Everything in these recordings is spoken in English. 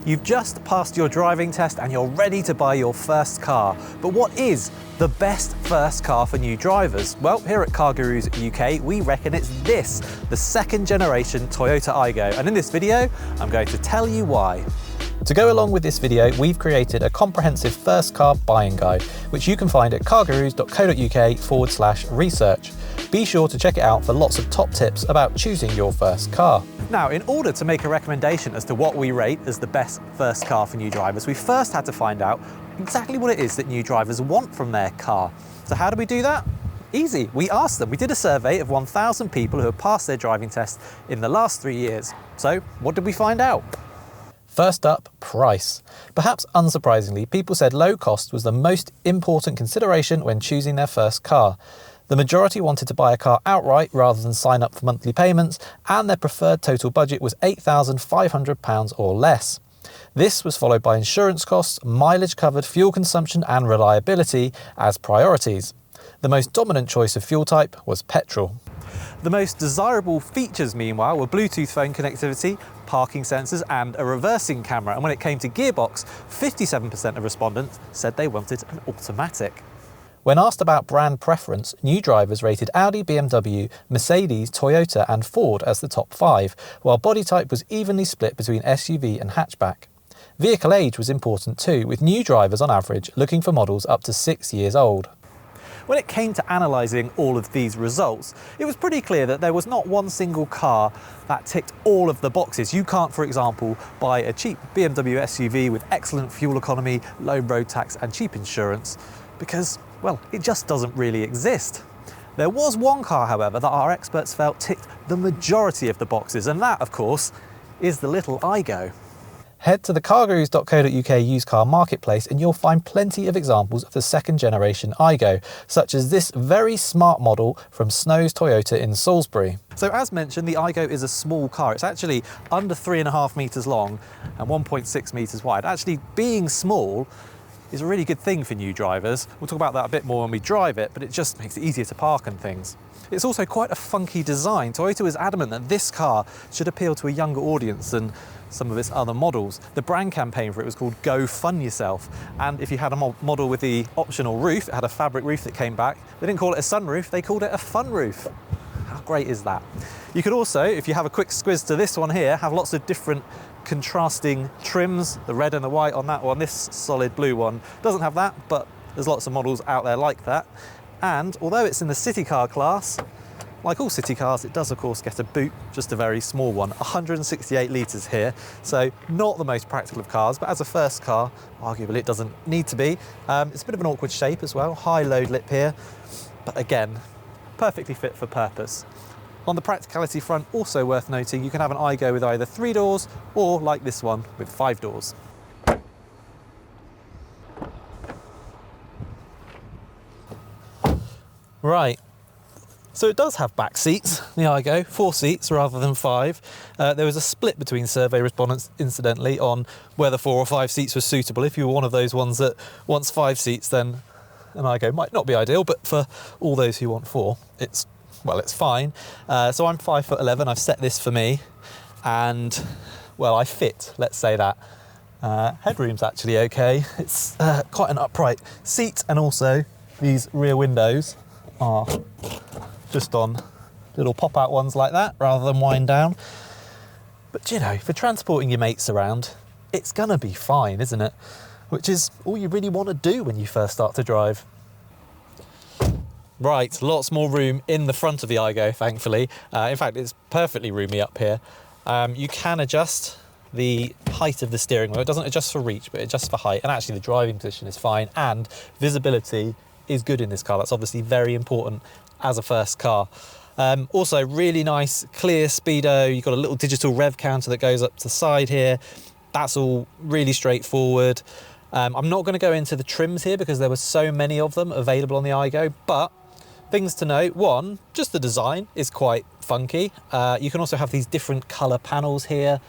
You've just passed your driving test and you're ready to buy your first car. But what is the best first car for new drivers? Well, here at CarGurus UK, we reckon it's this, the second generation Toyota Aygo. And in this video, I'm going to tell you why. To go along with this video, we've created a comprehensive first car buying guide, which you can find at cargurus.co.uk/research. Be sure to check it out for lots of top tips about choosing your first car. Now, in order to make a recommendation as to what we rate as the best first car for new drivers, we first had to find out exactly what it is that new drivers want from their car. So how do we do that? Easy, we asked them. We did a survey of 1,000 people who have passed their driving test in the last 3 years. So what did we find out? First up, price. Perhaps unsurprisingly, people said low cost was the most important consideration when choosing their first car. The majority wanted to buy a car outright rather than sign up for monthly payments, and their preferred total budget was £8,500 or less. This was followed by insurance costs, mileage covered, fuel consumption and reliability as priorities. The most dominant choice of fuel type was petrol. The most desirable features, meanwhile, were Bluetooth phone connectivity, parking sensors and a reversing camera. And when it came to gearbox, 57% of respondents said they wanted an automatic. When asked about brand preference, new drivers rated Audi, BMW, Mercedes, Toyota and Ford as the top 5, while body type was evenly split between SUV and hatchback. Vehicle age was important too, with new drivers on average looking for models up to 6 years old. When it came to analysing all of these results, it was pretty clear that there was not one single car that ticked all of the boxes. You can't, for example, buy a cheap BMW SUV with excellent fuel economy, low road tax and cheap insurance because, well, it just doesn't really exist. There was one car, however, that our experts felt ticked the majority of the boxes, and that, of course, is the little Aygo. Head to the cargurus.co.uk used car marketplace and you'll find plenty of examples of the second generation Aygo, such as this very smart model from Snow's Toyota in Salisbury. So as mentioned, the Aygo is a small car. It's actually under 3.5 metres long and 1.6 metres wide. Actually, being small is a really good thing for new drivers. We'll talk about that a bit more when we drive it, but it just makes it easier to park and things. It's also quite a funky design. Toyota was adamant that this car should appeal to a younger audience than some of its other models. The brand campaign for it was called Go Fun Yourself, and if you had a model with the optional roof, it had a fabric roof that came back. They didn't call it a sunroof, they called it a fun roof. How great is that? You could also, if you have a quick squiz to this one here, have lots of different contrasting trims, the red and the white on that one. This solid blue one doesn't have that, but there's lots of models out there like that. And although it's in the city car class, like all city cars, it does of course get a boot, just a very small one, 168 litres here, so not the most practical of cars, but as a first car, arguably it doesn't need to be. It's a bit of an awkward shape as well, high load lip here, but again, perfectly fit for purpose. On the practicality front, also worth noting, you can have an Aygo with either 3 doors or, like this one, with 5 doors. Right. So it does have back seats, the Aygo, 4 seats rather than 5. There was a split between survey respondents, incidentally, on whether 4 or 5 seats was suitable. If you were one of those ones that wants 5 seats, then an Aygo might not be ideal, but for all those who want 4, it's fine. So I'm 5'11", I've set this for me, and, well, I fit, let's say that. Headroom's actually okay. It's quite an upright seat, and also these rear windows are just on little pop-out ones like that, rather than wind down. But you know, for transporting your mates around, it's gonna be fine, isn't it? Which is all you really want to do when you first start to drive. Right, lots more room in the front of the Aygo, thankfully. In fact, it's perfectly roomy up here. You can adjust the height of the steering wheel. It doesn't adjust for reach, but it adjusts for height. And actually the driving position is fine, and visibility is good in this car. That's obviously very important as a first car. Also really nice clear speedo. You've got a little digital rev counter that goes up to the side here. That's all really straightforward. I'm not going to go into the trims here because there were so many of them available on the Aygo, but things to note: one, just the design is quite funky. You can also have these different colour panels here,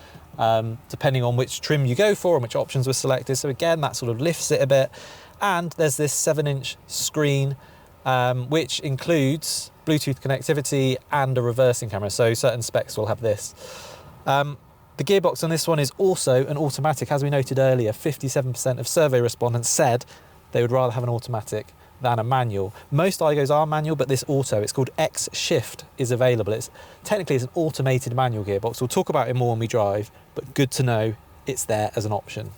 depending on which trim you go for and which options were selected. So again, that sort of lifts it a bit. And there's this 7-inch screen, which includes Bluetooth connectivity and a reversing camera. So certain specs will have this. The gearbox on this one is also an automatic. As we noted earlier, 57% of survey respondents said they would rather have an automatic than a manual. Most Aygos are manual, but this auto, it's called X Shift, is available. It's technically an automated manual gearbox. We'll talk about it more when we drive, but good to know it's there as an option.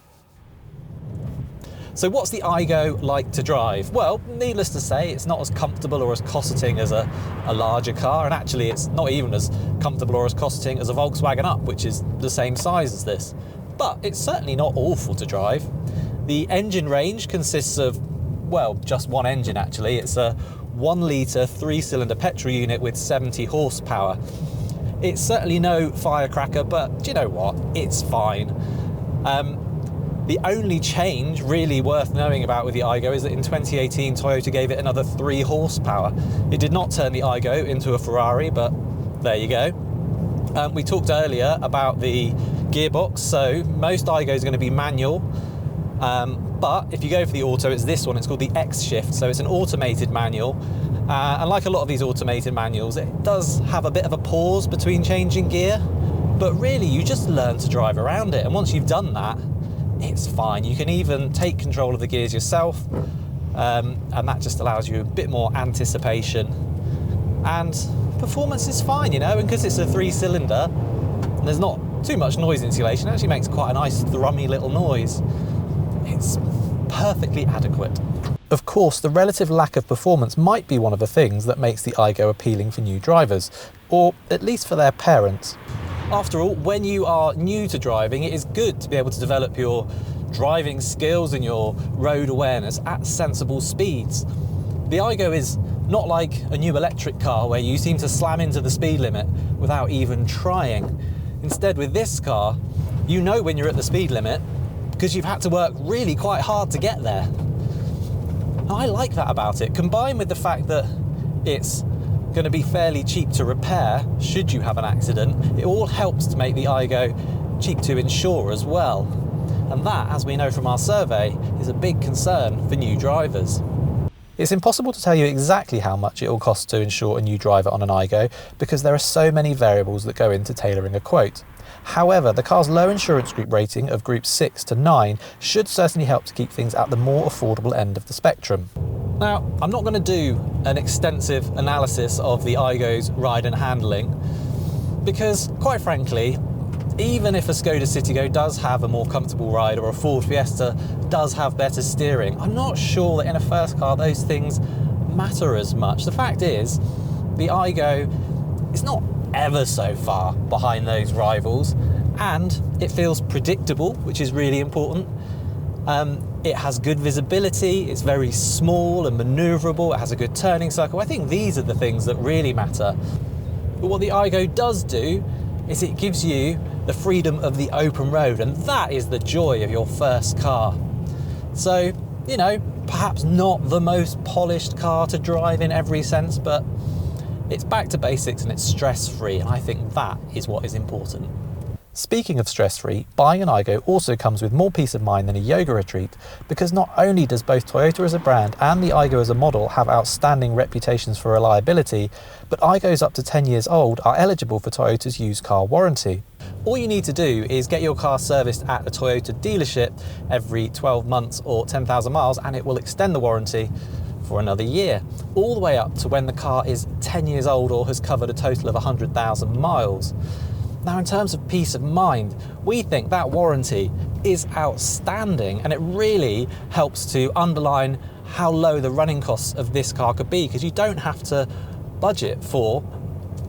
So what's the Aygo like to drive? Well, needless to say, it's not as comfortable or as cosseting as a larger car, and actually it's not even as comfortable or as cosseting as a Volkswagen Up, which is the same size as this. But it's certainly not awful to drive. The engine range consists of, well, just one engine actually. It's a 1 litre 3-cylinder petrol unit with 70 horsepower. It's certainly no firecracker, but do you know what? It's fine. The only change really worth knowing about with the Aygo is that in 2018 Toyota gave it another 3 horsepower. It did not turn the Aygo into a Ferrari, but there you go. We talked earlier about the gearbox, so most Aygos are going to be manual. But if you go for the auto, it's this one. It's called the X Shift, so it's an automated manual. And like a lot of these automated manuals, it does have a bit of a pause between changing gear, but really you just learn to drive around it. And once you've done that, it's fine. You can even take control of the gears yourself, and that just allows you a bit more anticipation. And performance is fine, you know, and because it's a 3-cylinder, and there's not too much noise insulation, it actually makes quite a nice thrummy little noise. It's perfectly adequate. Of course, the relative lack of performance might be one of the things that makes the Aygo appealing for new drivers, or at least for their parents. After all, when you are new to driving, it is good to be able to develop your driving skills and your road awareness at sensible speeds. The Aygo is not like a new electric car where you seem to slam into the speed limit without even trying. Instead, with this car, you know when you're at the speed limit because you've had to work really quite hard to get there. And I like that about it, combined with the fact that it's going to be fairly cheap to repair should you have an accident. It all helps to make the Aygo cheap to insure as well. And that, as we know from our survey, is a big concern for new drivers. It's impossible to tell you exactly how much it will cost to insure a new driver on an Aygo because there are so many variables that go into tailoring a quote. However, the car's low insurance group rating of groups 6 to 9 should certainly help to keep things at the more affordable end of the spectrum. Now, I'm not going to do an extensive analysis of the Aygo's ride and handling because, quite frankly, even if a Skoda Citigo does have a more comfortable ride or a Ford Fiesta does have better steering, I'm not sure that in a first car those things matter as much. The fact is, the Aygo is not ever so far behind those rivals, and it feels predictable, which is really important. It has good visibility, it's very small and manoeuvrable, it has a good turning circle. I think these are the things that really matter. But what the Aygo does do is it gives you the freedom of the open road, and that is the joy of your first car. So, you know, perhaps not the most polished car to drive in every sense, but it's back to basics and it's stress-free, and I think that is what is important. Speaking of stress-free, buying an Aygo also comes with more peace of mind than a yoga retreat, because not only does both Toyota as a brand and the Aygo as a model have outstanding reputations for reliability, but Aygos up to 10 years old are eligible for Toyota's used car warranty. All you need to do is get your car serviced at a Toyota dealership every 12 months or 10,000 miles, and it will extend the warranty for another year, all the way up to when the car is 10 years old or has covered a total of 100,000 miles. Now, in terms of peace of mind, we think that warranty is outstanding, and it really helps to underline how low the running costs of this car could be, because you don't have to budget for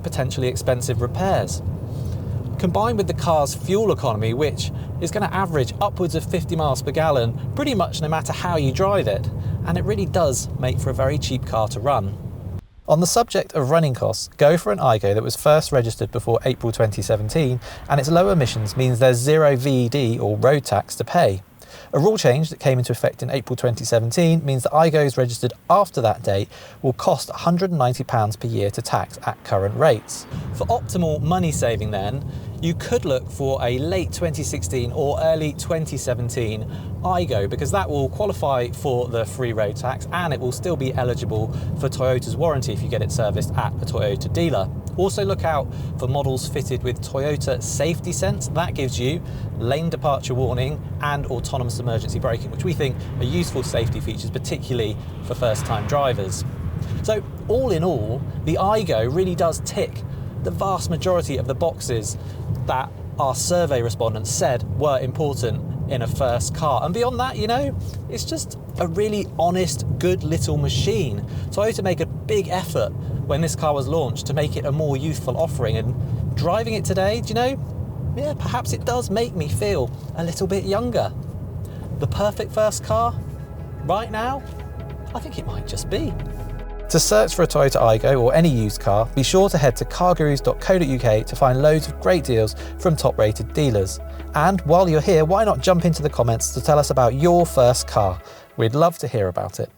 potentially expensive repairs. Combined with the car's fuel economy, which is going to average upwards of 50 miles per gallon pretty much no matter how you drive it, and it really does make for a very cheap car to run. On the subject of running costs, go for an Aygo that was first registered before April 2017, and its low emissions means there's zero VED or road tax to pay. A rule change that came into effect in April 2017 means that Aygos registered after that date will cost £190 per year to tax at current rates. For optimal money saving then, you could look for a late 2016 or early 2017 Aygo, because that will qualify for the free road tax and it will still be eligible for Toyota's warranty if you get it serviced at a Toyota dealer. Also look out for models fitted with Toyota Safety Sense. That gives you lane departure warning and autonomous emergency braking, which we think are useful safety features, particularly for first-time drivers. So all in all, the Aygo really does tick the vast majority of the boxes that our survey respondents said were important in a first car. And beyond that, you know, it's just a really honest, good little machine. Toyota made a big effort when this car was launched to make it a more youthful offering, and driving it today, do you know, yeah, perhaps it does make me feel a little bit younger. The perfect first car? Right now? I think it might just be. To search for a Toyota Aygo or any used car, be sure to head to cargurus.co.uk to find loads of great deals from top-rated dealers. And while you're here, why not jump into the comments to tell us about your first car? We'd love to hear about it.